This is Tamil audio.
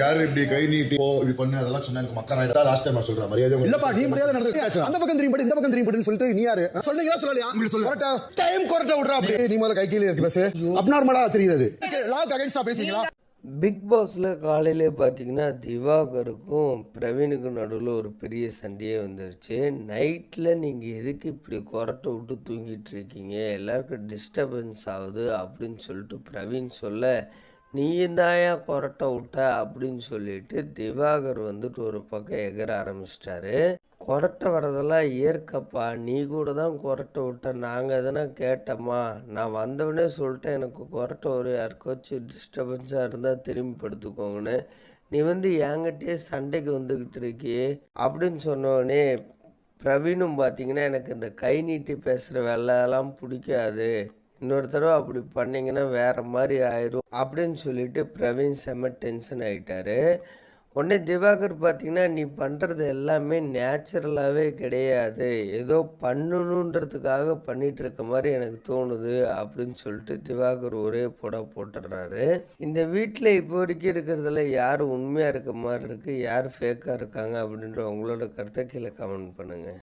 யாரு இப்படி கை நீட்டி இப்படி பண்ணு அதெல்லாம் சொன்னா எனக்கு மக்கள் ஆயிட்டா லாஸ்ட் டைம் சொல்ற மரியாதை இல்லப்பா நீ மரியாதை நடந்து அந்த பக்கம் திரும்பி இந்த பக்கம் திரும்பி சொல்லிட்டு நீ யாரு சொல்றீங்களா சொல்லலையா உங்களுக்கு சொல்ல டைம் கொரட்டா விடுறா அப்படி நீ முதல்ல கை கீழே இருக்கு பஸ் அப்நார்மலா தெரியுது லாக்கு அகைன்ஸ்டா பேசுறீங்களா? பிக் பாஸில் காலையிலே பார்த்தீங்கன்னா திவாகருக்கும் பிரவீனுக்கும் நடுவில் ஒரு பெரிய சண்டையே வந்துருச்சு. நைட்டில் நீங்கள் எதுக்கு இப்படி கொரட்டை விட்டு தூங்கிட்டு இருக்கீங்க, எல்லாருக்கும் டிஸ்டர்பன்ஸ் ஆகுது அப்படின்னு சொல்லிட்டு பிரவீன் சொல்ல, நீயும் தாயா கொரட்டை விட்ட அப்படின்னு சொல்லிட்டு திவாகர் வந்துட்டு ஒரு பக்கம் எகர ஆரம்பிச்சிட்டாரு. கொரட்டை வரதெல்லாம் ஏற்கப்பா, நீ கூட தான் கொரட்டை விட்ட, நாங்கள் எதனா கேட்டோமா, நான் வந்தவொடனே சொல்லிட்டேன் எனக்கு கொரட்டை ஒரு யாருக்காச்சும் டிஸ்டர்பன்ஸாக இருந்தால் திரும்பி படுத்துக்கோங்கன்னு, நீ வந்து என்கிட்டயே சண்டைக்கு வந்துக்கிட்டு இருக்கியே அப்படின்னு சொன்னோடனே பிரவீனும் பார்த்தீங்கன்னா எனக்கு இந்த கை நீட்டி பேசுகிற வேலையெல்லாம் பிடிக்காது, இன்னொரு தடவை அப்படி பண்ணிங்கன்னா வேறு மாதிரி ஆயிரும் அப்படின்னு சொல்லிட்டு பிரவீன் செம்ம டென்ஷன் ஆகிட்டாரு. உடனே திவாகர் பார்த்தீங்கன்னா நீ பண்ணுறது எல்லாமே நேச்சுரலாகவே கிடையாது, ஏதோ பண்ணணுன்றதுக்காக பண்ணிகிட்டு இருக்க மாதிரி எனக்கு தோணுது அப்படின்னு சொல்லிட்டு திவாகர் ஒரே போட்டுடுறாரு. இந்த வீட்டில் இப்போ வரைக்கும் இருக்கிறதுல யார் உண்மையாக இருக்க மாதிரி இருக்குது, யார் ஃபேக்காக இருக்காங்க அப்படின்ற உங்களோட கருத்தை கீழே கமெண்ட் பண்ணுங்கள்.